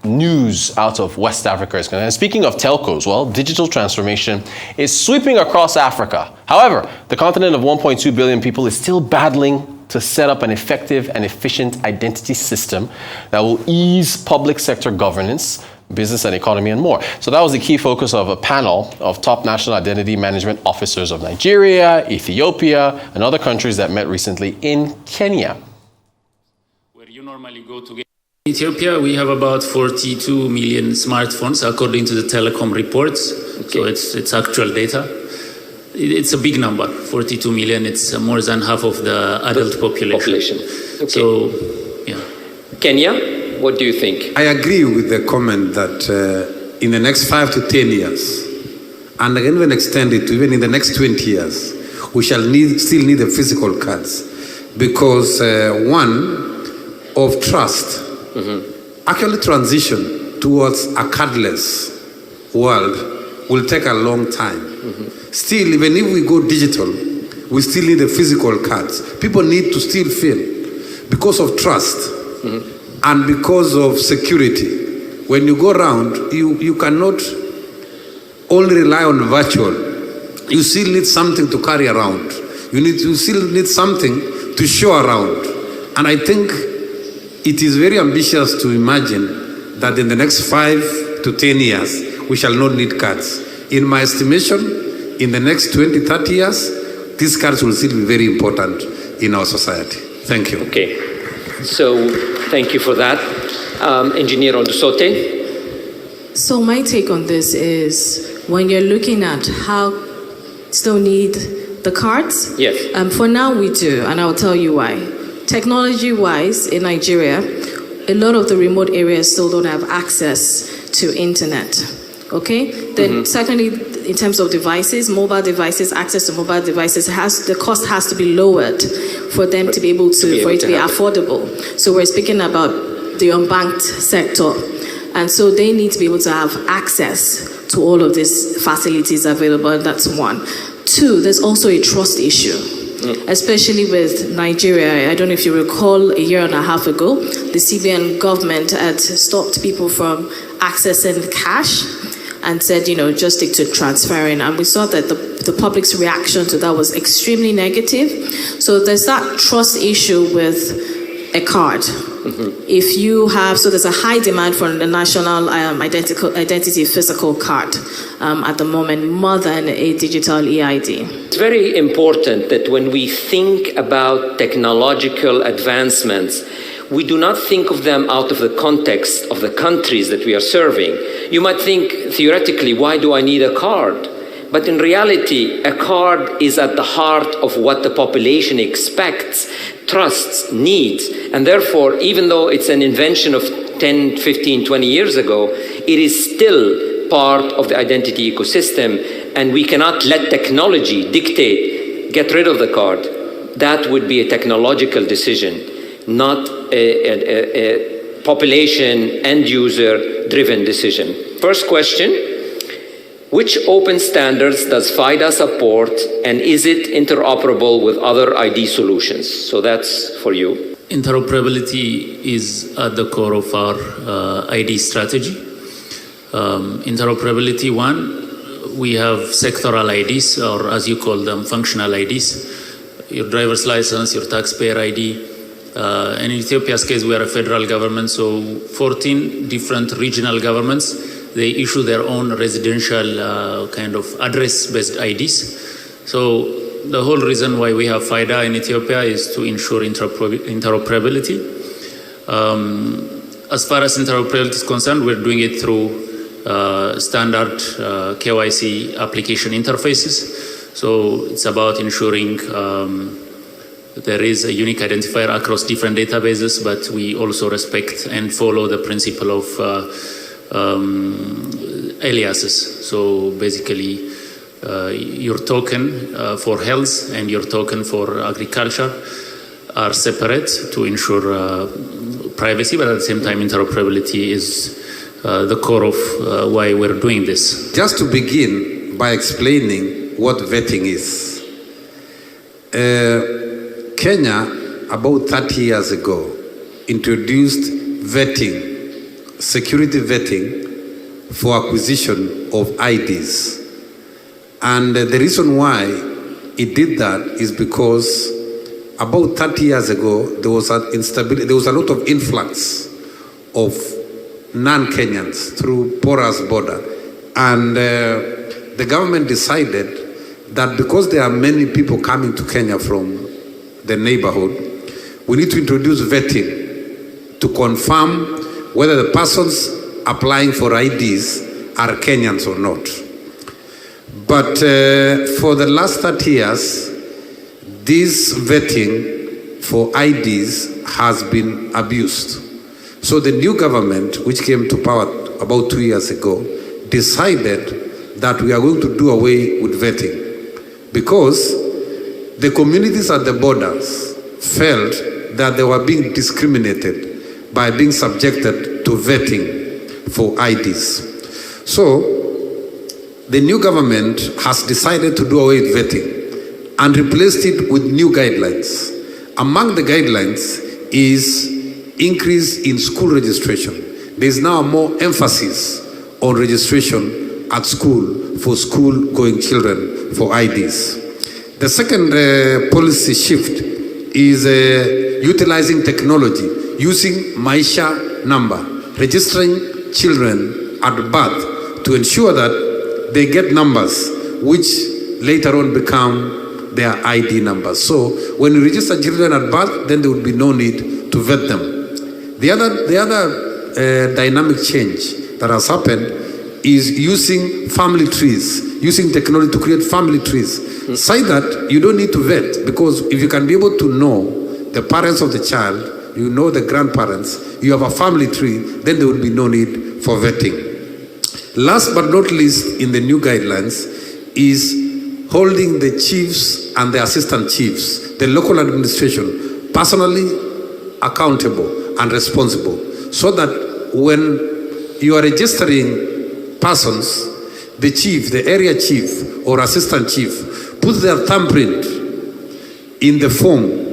news out of West Africa is concerned. And speaking of telcos, well, digital transformation is sweeping across Africa. However, the continent of 1.2 billion people is still battling to set up an effective and efficient identity system that will ease public sector governance, business and economy, and more. So that was the key focus of a panel of top national identity management officers of Nigeria, Ethiopia, and other countries that met recently in Kenya. Where you normally go to get in Ethiopia, we have about 42 million smartphones, according to the telecom reports. Okay. So it's actual data. It's a big number, 42 million. It's more than half of the adult population. Okay. So, yeah. Kenya? What do you think? I agree with the comment that in the next 5 to 10 years, and I can even extend it to even in the next 20 years, we shall still need the physical cards. Because one, of trust, actually transition towards a cardless world will take a long time. Still, even if we go digital, we still need the physical cards. People need to still feel, because of trust, and because of security. When you go around, you cannot only rely on virtual. You still need something to carry around. You still need something to show around. And I think it is very ambitious to imagine that in the next 5 to 10 years, we shall not need cards. In my estimation, in the next 20, 30 years, these cards will still be very important in our society. Thank you. Okay. So, thank you for that. Engineer Odusote? So my take on this is, when you're looking at how still need the cards, yes. For now we do, and I'll tell you why. Technology-wise, in Nigeria, a lot of the remote areas still don't have access to internet. Okay? Then secondly, in terms of devices, mobile devices, access to mobile devices, the cost has to be lowered for them to be able to, for it to be affordable. So we're speaking about the unbanked sector. And so they need to be able to have access to all of these facilities available. That's one. Two, there's also a trust issue, especially with Nigeria. I don't know if you recall, a year and a half ago, the CBN government had stopped people from accessing cash and said, just stick to transferring. And we saw that the public's reaction to that was extremely negative. So there's that trust issue with a card. If you have, so there's a high demand for the national identity physical card at the moment, more than a digital EID. It's very important that when we think about technological advancements, we do not think of them out of the context of the countries that we are serving. You might think, theoretically, why do I need a card? But in reality, a card is at the heart of what the population expects, trusts, needs. And therefore, even though it's an invention of 10, 15, 20 years ago, it is still part of the identity ecosystem. And we cannot let technology dictate, get rid of the card. That would be a technological decision, not a population, end-user driven decision. First question. Which open standards does FIDA support, and is it interoperable with other ID solutions? So that's for you. Interoperability is at the core of our ID strategy. Interoperability, one, we have sectoral IDs, or as you call them, functional IDs. Your driver's license, your taxpayer ID. In Ethiopia's case, we are a federal government, so 14 different regional governments, they issue their own residential kind of address-based IDs. So the whole reason why we have FIDA in Ethiopia is to ensure interoperability. As far as interoperability is concerned, we're doing it through standard KYC application interfaces. So it's about ensuring there is a unique identifier across different databases, but we also respect and follow the principle of aliases. So basically, your token for health and your token for agriculture are separate to ensure privacy, but at the same time, interoperability is the core of why we're doing this. Just to begin by explaining what vetting is. Kenya, about 30 years ago, introduced vetting security vetting for acquisition of IDs. And the reason why it did that is because about 30 years ago, there was an instability, there was a lot of influx of non-Kenyans through porous border. And the government decided that because there are many people coming to Kenya from the neighborhood, we need to introduce vetting to confirm whether the persons applying for IDs are Kenyans or not. But for the last 30 years, this vetting for IDs has been abused. So the new government, which came to power about 2 years ago, decided that we are going to do away with vetting because the communities at the borders felt that they were being discriminated by being subjected to vetting for IDs. So the new government has decided to do away with vetting and replaced it with new guidelines. Among the guidelines is increase in school registration. There is now more emphasis on registration at school for school-going children for IDs. The second policy shift is utilizing technology, using Maisha number, registering children at birth to ensure that they get numbers which later on become their ID numbers. So when you register children at birth, then there would be no need to vet them. The other dynamic change that has happened is using family trees, using technology to create family trees. Say that you don't need to vet, because if you can be able to know the parents of the child, you know the grandparents, you have a family tree, then there will be no need for vetting. Last but not least in the new guidelines is holding the chiefs and the assistant chiefs, the local administration, personally accountable and responsible, so that when you are registering persons, the chief, the area chief or assistant chief puts their thumbprint in the form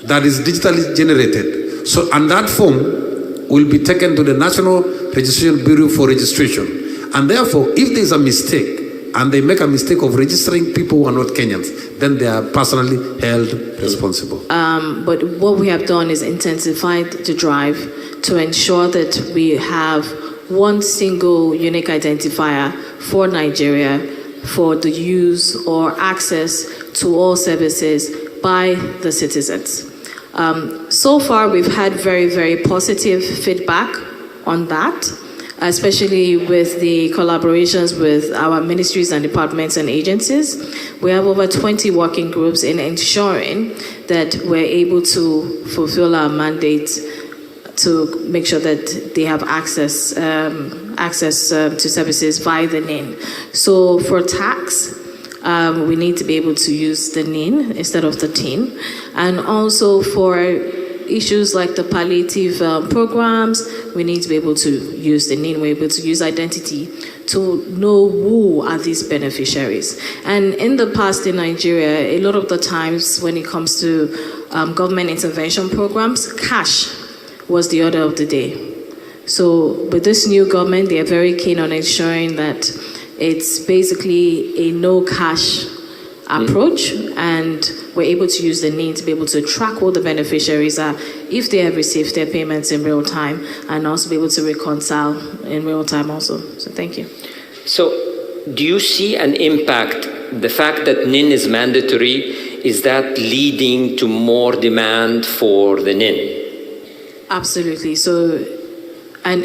that is digitally generated. So, and that form will be taken to the National Registration Bureau for registration. And therefore, if there is a mistake and they make a mistake of registering people who are not Kenyans, then they are personally held responsible. But what we have done is intensified the drive to ensure that we have one single unique identifier for Nigeria for the use or access to all services by the citizens. So far, we've had very, very positive feedback on that, especially with the collaborations with our ministries and departments and agencies. We have over 20 working groups in ensuring that we're able to fulfill our mandate to make sure that they have access to services via the NIN. So for tax, we need to be able to use the NIN instead of the TIN. And also for issues like the palliative programs, we need to be able to use the NIN. We're able to use identity to know who are these beneficiaries. And in the past in Nigeria, a lot of the times when it comes to government intervention programs, cash was the order of the day. So with this new government, they are very keen on ensuring that it's basically a no cash approach, and we're able to use the NIN to be able to track what the beneficiaries are if they have received their payments in real time, and also be able to reconcile in real time also. So thank you. So do you see an impact, the fact that NIN is mandatory, is that leading to more demand for the NIN? Absolutely. So, and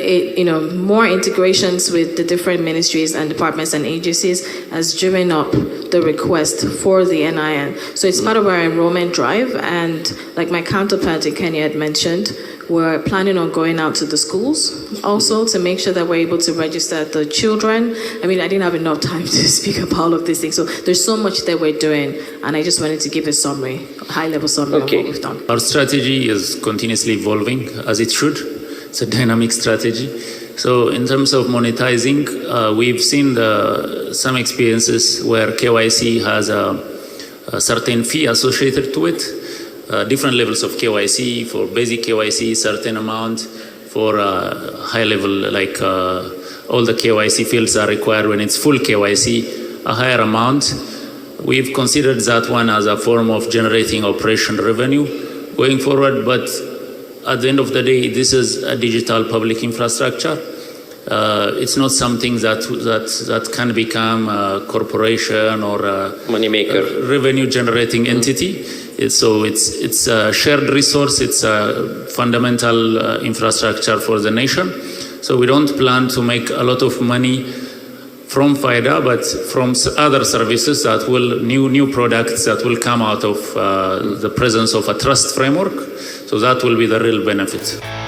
more integrations with the different ministries and departments and agencies has driven up the request for the NIN. So it's part of our enrollment drive, and like my counterpart in Kenya had mentioned, we're planning on going out to the schools also to make sure that we're able to register the children. I mean, I didn't have enough time to speak about all of these things. So there's so much that we're doing, and I just wanted to give a summary, a high-level summary of what we've done. Our strategy is continuously evolving, as it should. It's a dynamic strategy. So in terms of monetizing, we've seen some experiences where KYC has a certain fee associated to it. Different levels of KYC. For basic KYC, certain amount. for high level, like all the KYC fields are required when it's full KYC, a higher amount. We've considered that one as a form of generating operation revenue going forward, but at the end of the day, this is a digital public infrastructure. It's not something that can become a corporation or a moneymaker, revenue-generating entity. It's a shared resource. It's a fundamental infrastructure for the nation. So we don't plan to make a lot of money from FIDA, but from other services that will new products that will come out of the presence of a trust framework. So that will be the real benefit.